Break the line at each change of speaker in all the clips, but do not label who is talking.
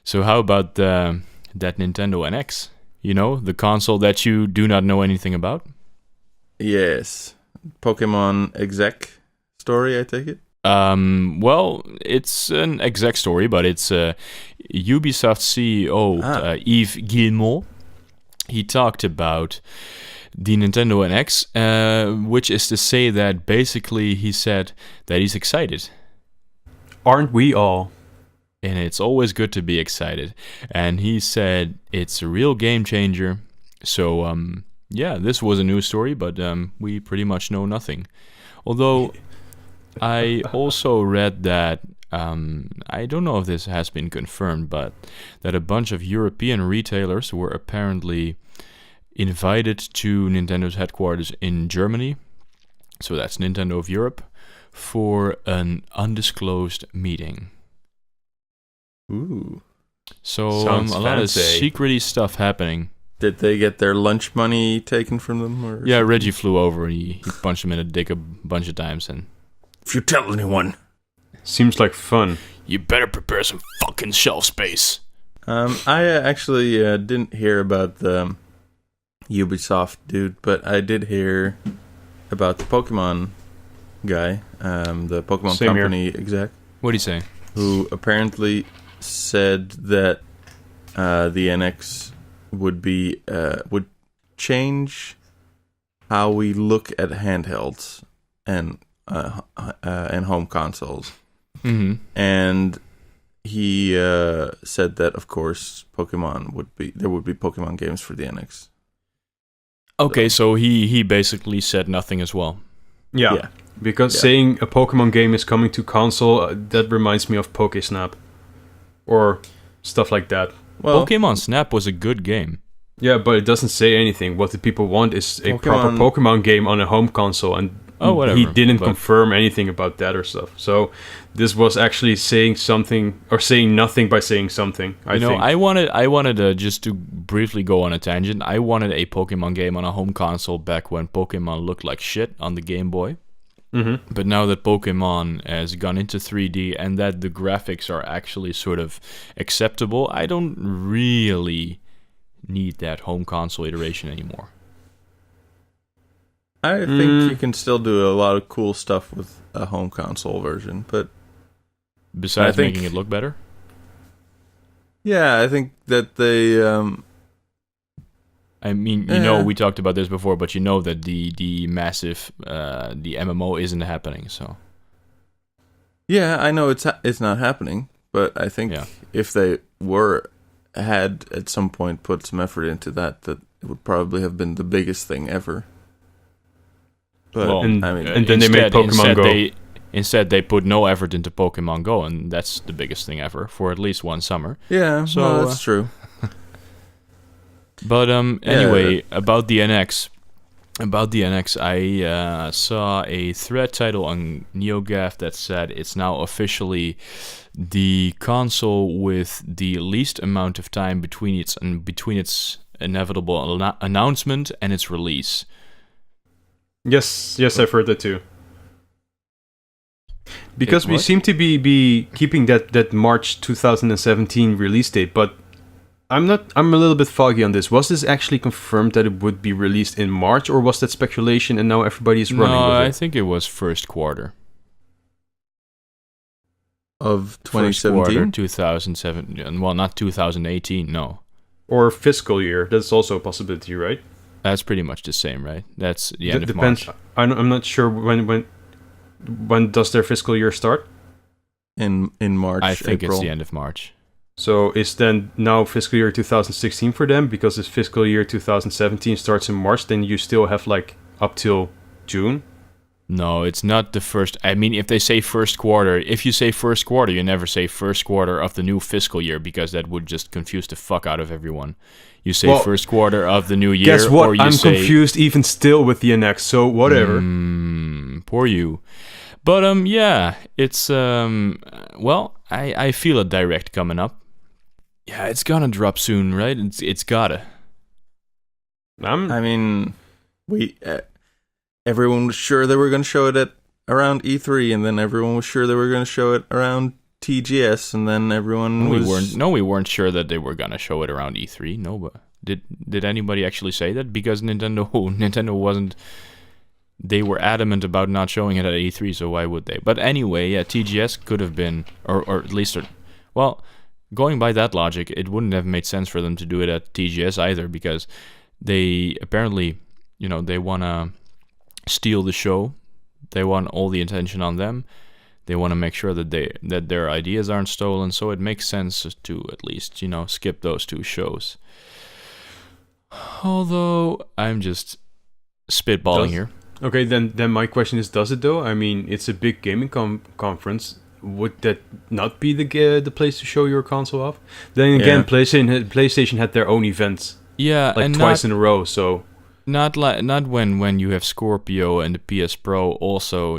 So how about that Nintendo NX? You know, the console that you do not know anything about?
Yes. Pokemon exec story, I take it?
Well, it's an exec story, but it's Ubisoft CEO Yves Guillemot. He talked about the Nintendo NX, which is to say that basically he said that he's excited.
Aren't we all?
And it's always good to be excited. And he said it's a real game changer. So, yeah, this was a news story, but we pretty much know nothing. Although I also read that, I don't know if this has been confirmed, but that a bunch of European retailers were apparently invited to Nintendo's headquarters in Germany, so that's Nintendo of Europe, for an undisclosed meeting.
Ooh.
So a lot of secrety stuff happening.
Did they get their lunch money taken from them? Or
yeah, Reggie flew over and he punched him in the dick a bunch of times. And
if you tell anyone,
seems like fun.
You better prepare some fucking shelf space.
I actually didn't hear about the Ubisoft dude, but I did hear about the Pokemon guy, the Pokemon
Same
company exec.
What do you say?
Who apparently said that the NX would change how we look at handhelds and home consoles.
Mm-hmm.
And he said that, of course, there would be Pokemon games for the NX.
Okay, so he basically said nothing as well.
Yeah. Because saying a Pokemon game is coming to console, that reminds me of PokeSnap. Or stuff like that.
Well, Pokemon Snap was a good game.
Yeah, but it doesn't say anything. What the people want is a proper Pokemon game on a home console, and he didn't confirm anything about that or stuff. So this was actually saying something, or saying nothing by saying something, I think.
I wanted just to briefly go on a tangent. I wanted a Pokemon game on a home console back when Pokemon looked like shit on the Game Boy.
Mm-hmm.
But now that Pokemon has gone into 3D and that the graphics are actually sort of acceptable, I don't really need that home console iteration anymore.
I think you can still do a lot of cool stuff with a home console version, but
besides making it look better?
Yeah, I think that they
I mean, we talked about this before, but you know that the massive the MMO isn't happening, so.
Yeah, I know it's not happening, but I think if they had at some point put some effort into that it would probably have been the biggest thing ever. But
and then they made Pokemon Go.
Instead, they put no effort into Pokemon Go, and that's the biggest thing ever for at least one summer.
Yeah, so that's true.
But anyway, about the NX, I saw a thread title on NeoGAF that said it's now officially the console with the least amount of time between its inevitable announcement and its release.
Yes, I've heard that too. Because we seem to be keeping that March 2017 release date, but I'm a little bit foggy on this. Was this actually confirmed that it would be released in March, or was that speculation and now everybody is running with it?
I think it was first quarter.
Of 2017?
First quarter 2007. Well, not 2018, no.
Or fiscal year. That's also a possibility, right?
That's pretty much the same, right? That's the end of March.
I'm not sure when does their fiscal year start?
In March,
I think
April.
It's the end of March.
So is then now fiscal year 2016 for them? Because if fiscal year 2017 starts in March, then you still have up till June?
No, it's not the first. I mean, if they say first quarter, if you say first quarter, you never say first quarter of the new fiscal year, because that would just confuse the fuck out of everyone. You say first quarter of the new year.
Guess what?
Or you
I'm confused even still with the NX, so whatever.
Poor you. But yeah, it's I feel a direct coming up. Yeah, it's gonna drop soon, right? It's gotta.
I mean, everyone was sure they were going to show it at around E3, and then everyone was sure they were going to show it around TGS, and then everyone
we weren't sure that they were gonna show it around E3. No, but did anybody actually say that? Because Nintendo wasn't. They were adamant about not showing it at E3, so why would they? But anyway, yeah, TGS could have been, or at least, well, going by that logic, it wouldn't have made sense for them to do it at TGS either, because they apparently, they want to steal the show. They want all the attention on them. They want to make sure that their ideas aren't stolen, so it makes sense to at least, skip those two shows. Although, I'm just spitballing here.
Okay, then my question is, does it though? I mean, it's a big gaming conference. Would that not be the place to show your console off? Then again, PlayStation had their own events.
Yeah,
like
and
twice in a row. So
not when you have Scorpio and the PS Pro also,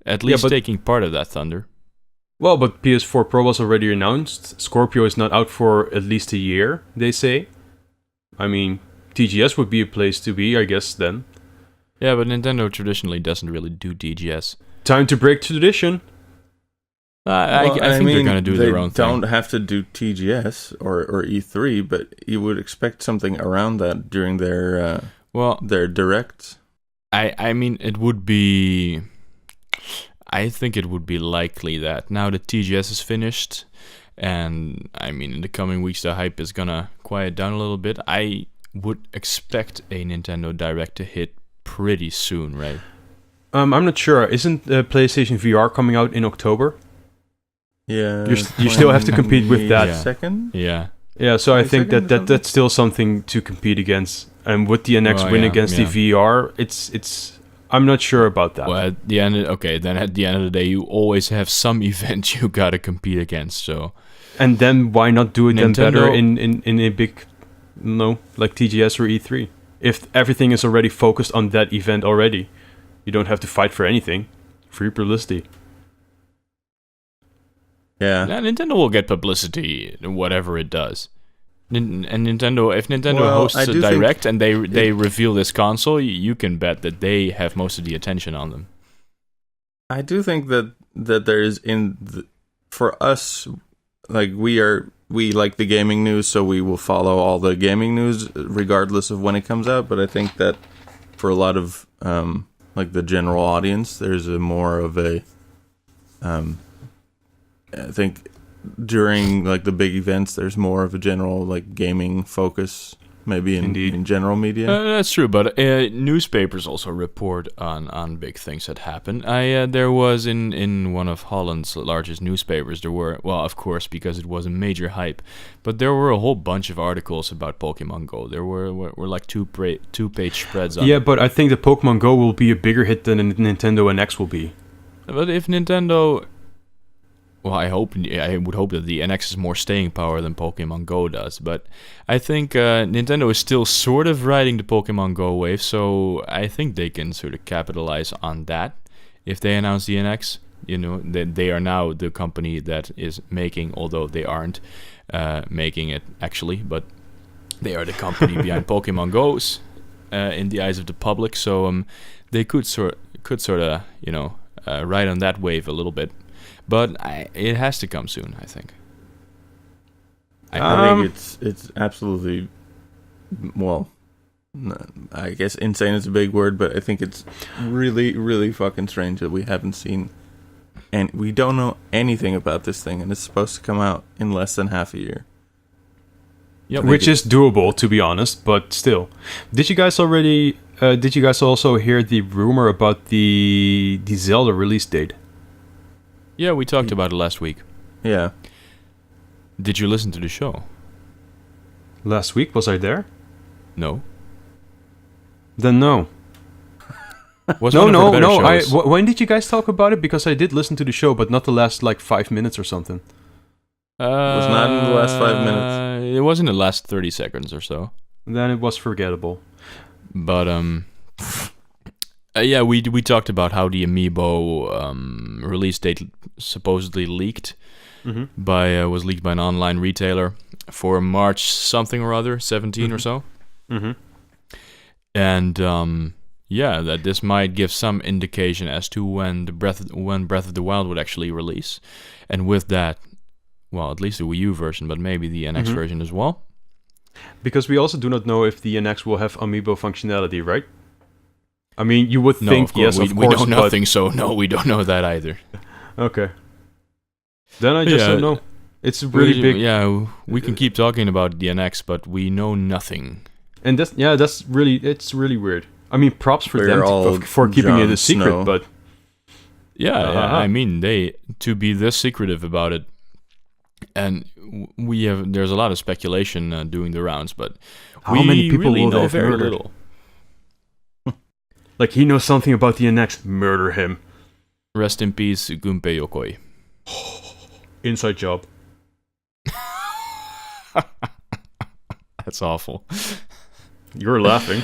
at least taking part of that thunder.
Well, but PS4 Pro was already announced. Scorpio is not out for at least a year, they say. I mean, TGS would be a place to be, I guess, then.
Yeah, but Nintendo traditionally doesn't really do TGS.
Time to break tradition.
I think they're going to do their own thing.
They don't have to do TGS or E3, but you would expect something around that during their direct.
I mean, it would be... I think it would be likely that now that TGS is finished, and I mean, in the coming weeks, the hype is going to quiet down a little bit. I would expect a Nintendo Direct to hit pretty soon, right?
I'm not sure. Isn't PlayStation VR coming out in October?
Yeah.
You still have to compete with that.
Yeah.
Second?
Yeah.
Yeah, so I think that's still something to compete against. And would the NX win against the VR? It's I'm not sure about that.
Well, at the end of the day, you always have some event you gotta compete against. So,
and then why not do it then better in a big, like TGS or E3? If everything is already focused on that event already, you don't have to fight for anything. Free publicity.
Yeah.
Nintendo will get publicity, whatever it does. And if Nintendo hosts a Direct and they reveal this console, you can bet that they have most of the attention on them.
I do think that there is for us, like we like the gaming news, so we will follow all the gaming news regardless of when it comes out. But I think that for a lot of like the general audience, there's more of a I think during like the big events, there's more of a general like gaming focus, maybe in general media.
That's true, but newspapers also report on big things that happen. There was in one of Holland's largest newspapers, there were, well, of course, because it was a major hype, but there were a whole bunch of articles about Pokemon Go. There were like two-page spreads on it.
But I think that Pokemon Go will be a bigger hit than Nintendo NX will be.
But if Nintendo... Well, I would hope that the NX has more staying power than Pokemon Go does, but I think Nintendo is still sort of riding the Pokemon Go wave, so I think they can sort of capitalize on that if they announce the NX. They are now the company that is making, although they aren't making it actually, but they are the company behind Pokemon Go's in the eyes of the public, so they could sort of ride on that wave a little bit. But it has to come soon, I think.
I think it's absolutely, well, I guess insane is a big word, but I think it's really, really fucking strange that we haven't seen, and we don't know anything about this thing, and it's supposed to come out in less than half a year.
Yep. Which is doable, to be honest, but still. Did you guys also hear the rumor about the Zelda release date?
Yeah, we talked about it last week.
Yeah.
Did you listen to the show?
Last week? Was I there?
No.
Then no. No. When did you guys talk about it? Because I did listen to the show, but not the last 5 minutes or something.
It was not in the last 5 minutes.
It was in the last 30 seconds or so.
Then it was forgettable.
But yeah, we talked about how the Amiibo release date supposedly leaked was leaked by an online retailer for March something or other, 17 or so.
Mm-hmm.
And that this might give some indication as to when Breath of the Wild would actually release, and with that, well, at least the Wii U version, but maybe the NX version as well.
Because we also do not know if the NX will have amiibo functionality, right? I mean, you would think
of course, we know nothing, so no, we don't know that either.
Okay. Then I just don't know. It's really big.
Yeah, we can keep talking about the NX, but we know nothing.
And it's really weird. I mean, props for them for keeping it a secret, but
I mean, to be this secretive about it, and there's a lot of speculation doing the rounds, but
how many people
really
will
know
they
very
murdered?
little.
Like, he knows something about the NX. Murder him.
Rest in peace, Gunpei Yokoi.
Inside job.
That's awful.
You're laughing.